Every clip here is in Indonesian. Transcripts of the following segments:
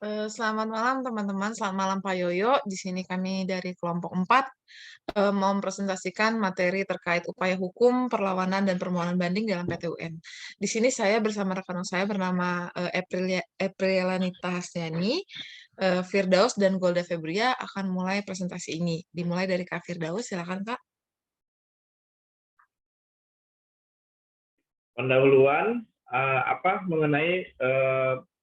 Selamat malam teman-teman, selamat malam Pak Yoyo. Di sini kami dari kelompok 4 mau mempresentasikan materi terkait upaya hukum, perlawanan, dan permohonan banding dalam PT-UN. Di sini saya bersama rekan saya bernama Aprilanita Hasniani, Firdaus, dan Golda Febria akan mulai presentasi ini. Dimulai dari Kak Firdaus, silakan Kak. Pendahuluan mengenai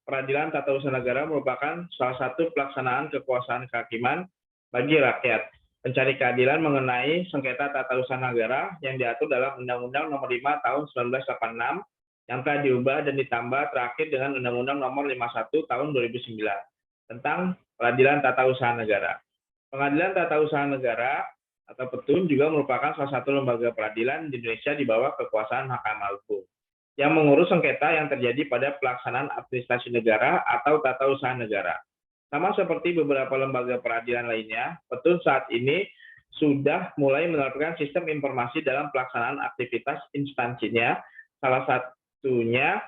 peradilan tata usaha negara merupakan salah satu pelaksanaan kekuasaan kehakiman bagi rakyat. Mencari keadilan mengenai sengketa tata usaha negara yang diatur dalam Undang-Undang Nomor 5 Tahun 1986 yang telah diubah dan ditambah terakhir dengan Undang-Undang Nomor 51 Tahun 2009 tentang peradilan tata usaha negara. Pengadilan tata usaha negara atau PETUN juga merupakan salah satu lembaga peradilan di Indonesia di bawah kekuasaan Mahkamah Agung yang mengurus sengketa yang terjadi pada pelaksanaan administrasi negara atau tata usaha negara. Sama seperti beberapa lembaga peradilan lainnya, PETUN saat ini sudah mulai menerapkan sistem informasi dalam pelaksanaan aktivitas instansinya. Salah satunya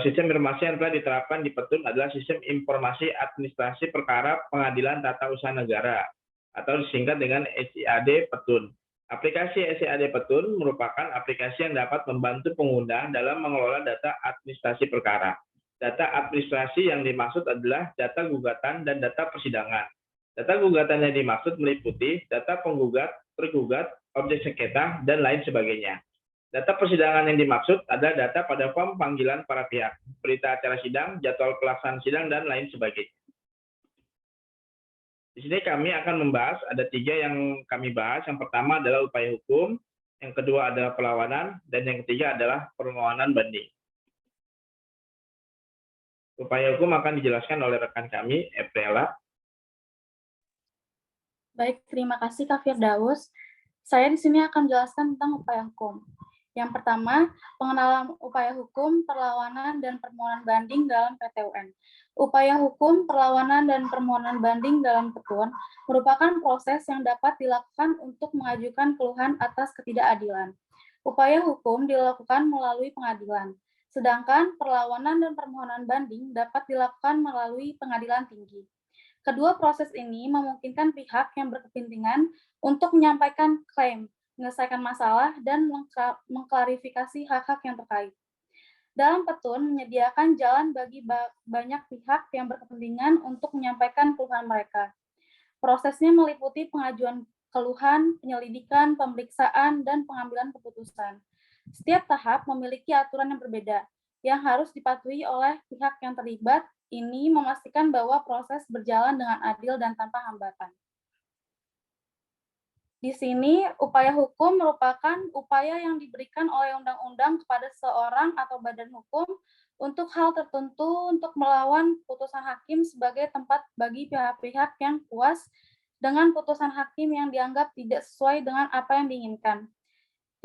sistem informasi yang telah diterapkan di PETUN adalah sistem informasi administrasi perkara pengadilan tata usaha negara atau disingkat dengan SIAD PETUN. Aplikasi SIAD PETUN merupakan aplikasi yang dapat membantu pengguna dalam mengelola data administrasi perkara. Data administrasi yang dimaksud adalah data gugatan dan data persidangan. Data gugatan yang dimaksud meliputi data penggugat, tergugat, objek sengketa, dan lain sebagainya. Data persidangan yang dimaksud adalah data pada form panggilan para pihak, berita acara sidang, jadwal pelaksanaan sidang, dan lain sebagainya. Di sini kami akan membahas, ada 3 yang kami bahas. Yang pertama adalah upaya hukum, yang kedua adalah perlawanan, dan yang ketiga adalah permohonan banding. Upaya hukum akan dijelaskan oleh rekan kami, Eprela. Baik, terima kasih Kak Firdaus. Saya di sini akan menjelaskan tentang upaya hukum. Yang pertama, pengenalan upaya hukum, perlawanan, dan permohonan banding dalam PT-UN. Upaya hukum, perlawanan, dan permohonan banding dalam PETUN merupakan proses yang dapat dilakukan untuk mengajukan keluhan atas ketidakadilan. Upaya hukum dilakukan melalui pengadilan, sedangkan perlawanan dan permohonan banding dapat dilakukan melalui pengadilan tinggi. Kedua proses ini memungkinkan pihak yang berkepentingan untuk menyampaikan klaim, menyelesaikan masalah, dan mengklarifikasi hak-hak yang terkait. Dalam PETUN menyediakan jalan bagi banyak pihak yang berkepentingan untuk menyampaikan keluhan mereka. Prosesnya meliputi pengajuan keluhan, penyelidikan, pemeriksaan, dan pengambilan keputusan. Setiap tahap memiliki aturan yang berbeda, yang harus dipatuhi oleh pihak yang terlibat. Ini memastikan bahwa proses berjalan dengan adil dan tanpa hambatan. Di sini, upaya hukum merupakan upaya yang diberikan oleh undang-undang kepada seseorang atau badan hukum untuk hal tertentu untuk melawan putusan hakim sebagai tempat bagi pihak-pihak yang puas dengan putusan hakim yang dianggap tidak sesuai dengan apa yang diinginkan.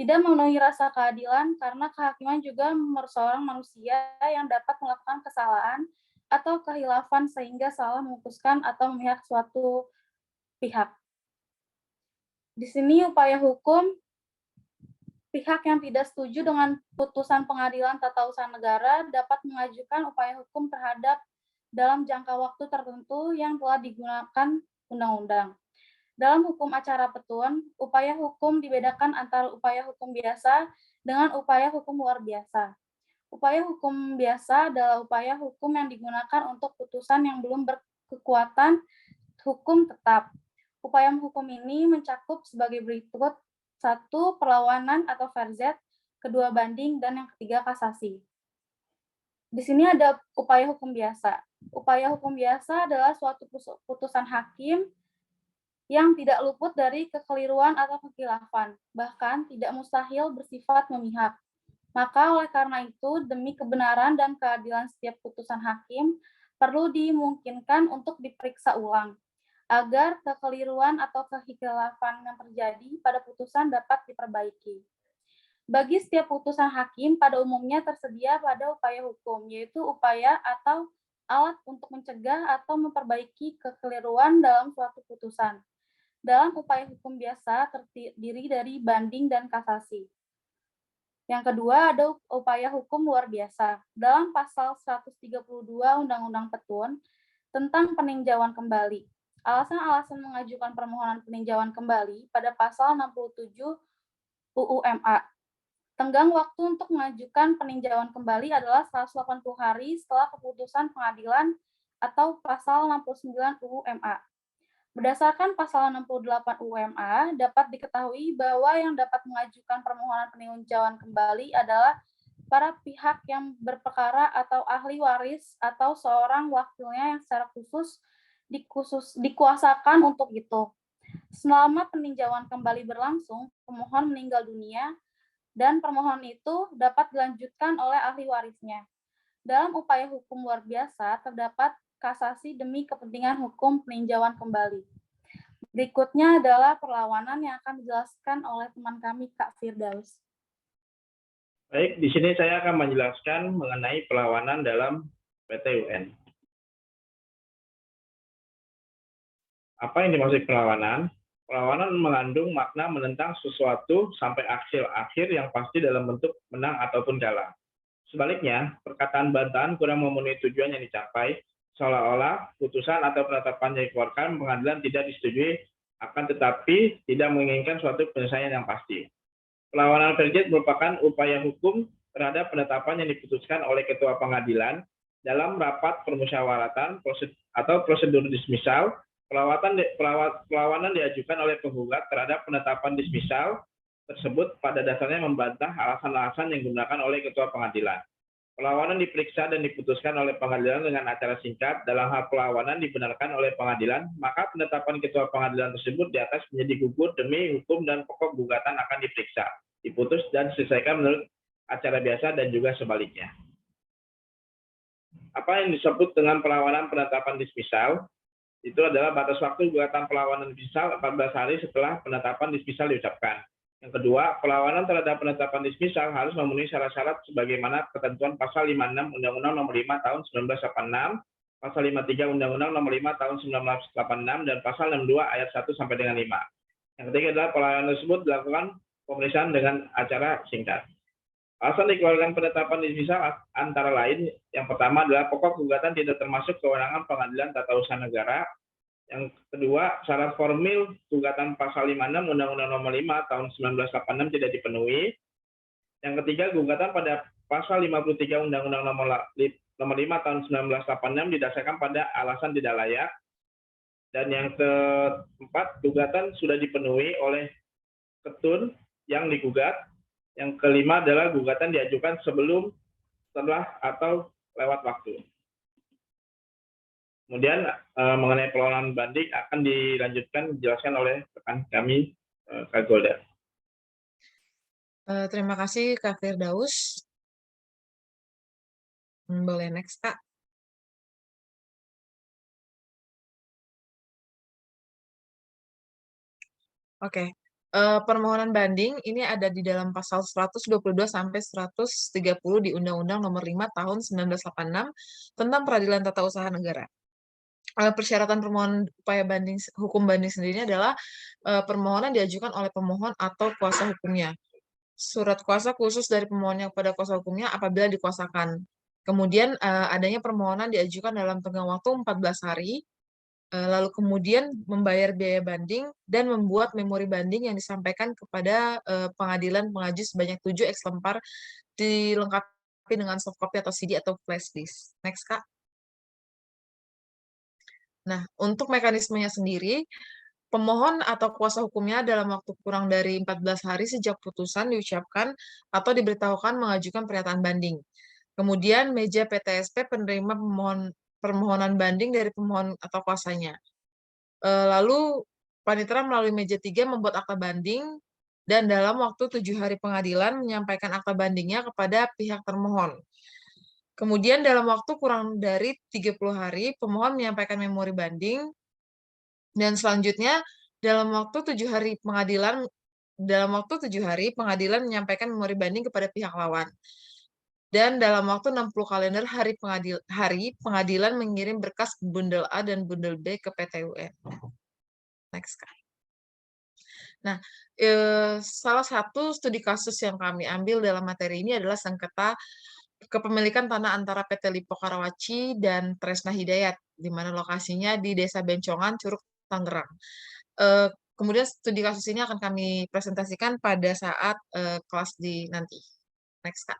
Tidak memenuhi rasa keadilan karena kehakiman juga seorang manusia yang dapat melakukan kesalahan atau kehilafan sehingga salah memutuskan atau memihak suatu pihak. Di sini upaya hukum, pihak yang tidak setuju dengan putusan pengadilan tata usaha negara dapat mengajukan upaya hukum terhadap dalam jangka waktu tertentu yang telah digunakan undang-undang. Dalam hukum acara PETUN, upaya hukum dibedakan antara upaya hukum biasa dengan upaya hukum luar biasa. Upaya hukum biasa adalah upaya hukum yang digunakan untuk putusan yang belum berkekuatan hukum tetap. Upaya hukum ini mencakup sebagai berikut: 1. Perlawanan atau verzet, 2. Banding, dan yang ketiga kasasi. Di sini ada upaya hukum biasa. Upaya hukum biasa adalah suatu putusan hakim yang tidak luput dari kekeliruan atau kekhilafan, bahkan tidak mustahil bersifat memihak. Maka oleh karena itu, demi kebenaran dan keadilan setiap putusan hakim, perlu dimungkinkan untuk diperiksa ulang, agar kekeliruan atau kekhilafan yang terjadi pada putusan dapat diperbaiki. Bagi setiap putusan hakim, pada umumnya tersedia pada upaya hukum, yaitu upaya atau alat untuk mencegah atau memperbaiki kekeliruan dalam suatu putusan. Dalam upaya hukum biasa terdiri dari banding dan kasasi. Yang kedua, ada upaya hukum luar biasa. Dalam pasal 132 Undang-Undang PETUN, tentang peninjauan kembali. Alasan-alasan mengajukan permohonan peninjauan kembali pada pasal 67 UU MA. Tenggang waktu untuk mengajukan peninjauan kembali adalah 180 hari setelah keputusan pengadilan atau pasal 69 UU MA. Berdasarkan pasal 68 UMA, dapat diketahui bahwa yang dapat mengajukan permohonan peninjauan kembali adalah para pihak yang berperkara atau ahli waris atau seorang wakilnya yang secara khusus dikuasakan untuk itu. Selama peninjauan kembali berlangsung, pemohon meninggal dunia dan permohonan itu dapat dilanjutkan oleh ahli warisnya. Dalam upaya hukum luar biasa, terdapat kasasi demi kepentingan hukum peninjauan kembali. Berikutnya adalah perlawanan yang akan dijelaskan oleh teman kami, Kak Firdaus. Baik, di sini saya akan menjelaskan mengenai perlawanan dalam PT-UN. Apa yang dimaksud perlawanan? Perlawanan mengandung makna menentang sesuatu sampai akhir yang pasti dalam bentuk menang ataupun kalah. Sebaliknya, perkataan bantahan kurang memenuhi tujuan yang dicapai, seolah-olah putusan atau penetapan yang dikeluarkan pengadilan tidak disetujui, akan tetapi tidak menginginkan suatu penyelesaian yang pasti. Perlawanan verdict merupakan upaya hukum terhadap penetapan yang diputuskan oleh ketua pengadilan dalam rapat permusyawaratan atau prosedur dismisal. Perlawanan diajukan oleh penggugat terhadap penetapan dismisal tersebut pada dasarnya membantah alasan-alasan yang digunakan oleh ketua pengadilan. Perlawanan diperiksa dan diputuskan oleh pengadilan dengan acara singkat. Dalam hal perlawanan dibenarkan oleh pengadilan, maka penetapan ketua pengadilan tersebut di atas menjadi gugur demi hukum dan pokok gugatan akan diperiksa, diputus dan diselesaikan menurut acara biasa dan juga sebaliknya. Apa yang disebut dengan perlawanan penetapan dismisal? Itu adalah batas waktu gugatan perlawanan dismisal 14 hari setelah penetapan dismisal diucapkan. Yang kedua, perlawanan terhadap penetapan dismisal harus memenuhi syarat-syarat sebagaimana ketentuan pasal 56 Undang-Undang Nomor 5 Tahun 1986, pasal 53 Undang-Undang Nomor 5 Tahun 1986, dan pasal 62 ayat 1 sampai dengan 5. Yang ketiga adalah perlawanan tersebut dilakukan pemeriksaan dengan acara singkat. Alasan dikeluarkan penetapan dismisal antara lain, yang pertama adalah pokok gugatan tidak termasuk kewenangan Pengadilan Tata Usaha Negara. Yang kedua, syarat formil gugatan pasal 56 Undang-Undang Nomor 5 Tahun 1986 tidak dipenuhi. Yang ketiga, gugatan pada pasal 53 Undang-Undang Nomor 5 Tahun 1986 didasarkan pada alasan tidak layak. Dan yang keempat, gugatan sudah dipenuhi oleh ketun yang digugat. Yang kelima adalah gugatan diajukan sebelum, setelah, atau lewat waktu. Kemudian mengenai perlawanan banding akan dilanjutkan dijelaskan oleh rekan kami, Kak Golda. Terima kasih Kak Firdaus. Boleh next, Kak. Oke. Permohonan banding ini ada di dalam pasal 122 sampai 130 di Undang-Undang Nomor 5 Tahun 1986 tentang Peradilan Tata Usaha Negara. Persyaratan permohonan upaya banding hukum banding sendiri adalah permohonan diajukan oleh pemohon atau kuasa hukumnya. Surat kuasa khusus dari pemohonnya kepada kuasa hukumnya apabila dikuasakan. Kemudian adanya permohonan diajukan dalam tenggang waktu 14 hari. Lalu kemudian membayar biaya banding dan membuat memori banding yang disampaikan kepada pengadilan pengaju sebanyak 7 eksemplar dilengkapi dengan soft copy atau CD atau flash disk. Next, Kak. Nah, untuk mekanismenya sendiri, pemohon atau kuasa hukumnya dalam waktu kurang dari 14 hari sejak putusan diucapkan atau diberitahukan mengajukan pernyataan banding. Kemudian meja PTSP penerima permohonan banding dari pemohon atau kuasanya. Lalu panitera melalui meja 3 membuat akta banding dan dalam waktu 7 hari pengadilan menyampaikan akta bandingnya kepada pihak termohon. Kemudian dalam waktu kurang dari 30 hari pemohon menyampaikan memori banding dan selanjutnya dalam waktu 7 hari pengadilan menyampaikan memori banding kepada pihak lawan. Dan dalam waktu 60 kalender hari pengadilan mengirim berkas bundel A dan bundel B ke PT-UN. Next. Nah, salah satu studi kasus yang kami ambil dalam materi ini adalah sengketa kepemilikan tanah antara PT Lipo Karawaci dan Tresna Hidayat, di mana lokasinya di Desa Bencongan, Curug, Tangerang. Eh, Kemudian studi kasus ini akan kami presentasikan pada saat kelas di nanti. Next, Kak.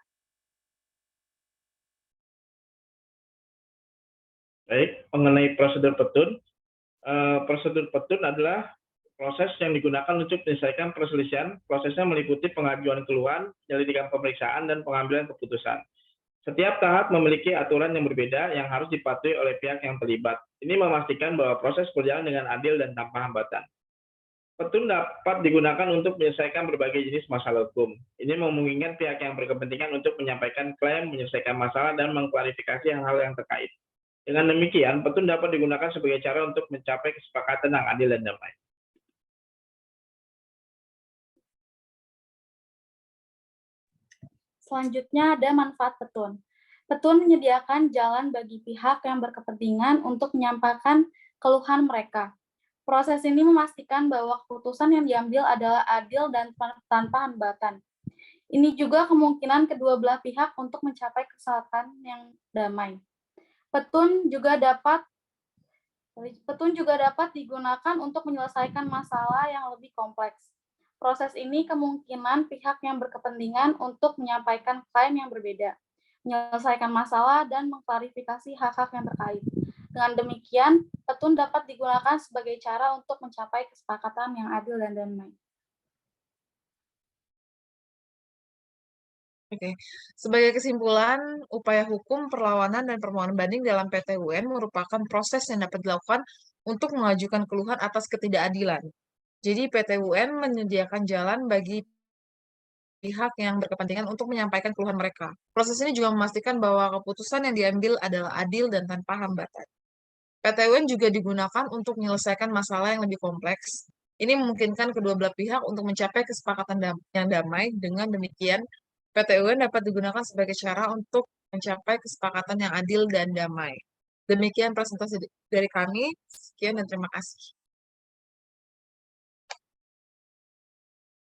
Baik, mengenai prosedur petun. Prosedur petun adalah proses yang digunakan untuk menyelesaikan perselisihan. Prosesnya meliputi pengajuan keluhan, penyelidikan pemeriksaan, dan pengambilan keputusan. Setiap tahap memiliki aturan yang berbeda yang harus dipatuhi oleh pihak yang terlibat. Ini memastikan bahwa proses berjalan dengan adil dan tanpa hambatan. Petun dapat digunakan untuk menyelesaikan berbagai jenis masalah hukum. Ini memungkinkan pihak yang berkepentingan untuk menyampaikan klaim, menyelesaikan masalah, dan mengklarifikasi hal-hal yang terkait. Dengan demikian, petun dapat digunakan sebagai cara untuk mencapai kesepakatan yang adil dan damai. Selanjutnya ada manfaat petun. Petun menyediakan jalan bagi pihak yang berkepentingan untuk menyampaikan keluhan mereka. Proses ini memastikan bahwa keputusan yang diambil adalah adil dan tanpa hambatan. Ini juga kemungkinan kedua belah pihak untuk mencapai kesepakatan yang damai. Petun juga dapat digunakan untuk menyelesaikan masalah yang lebih kompleks. Proses ini kemungkinan pihak yang berkepentingan untuk menyampaikan klaim yang berbeda, menyelesaikan masalah, dan mengklarifikasi hak-hak yang terkait. Dengan demikian, petun dapat digunakan sebagai cara untuk mencapai kesepakatan yang adil dan damai. Oke. Sebagai kesimpulan, upaya hukum, perlawanan, dan permohonan banding dalam PT UN merupakan proses yang dapat dilakukan untuk mengajukan keluhan atas ketidakadilan. Jadi PT UN menyediakan jalan bagi pihak yang berkepentingan untuk menyampaikan keluhan mereka. Proses ini juga memastikan bahwa keputusan yang diambil adalah adil dan tanpa hambatan. PT UN juga digunakan untuk menyelesaikan masalah yang lebih kompleks. Ini memungkinkan kedua belah pihak untuk mencapai kesepakatan yang damai. Dengan demikian, PT UN dapat digunakan sebagai cara untuk mencapai kesepakatan yang adil dan damai. Demikian presentasi dari kami. Sekian dan terima kasih.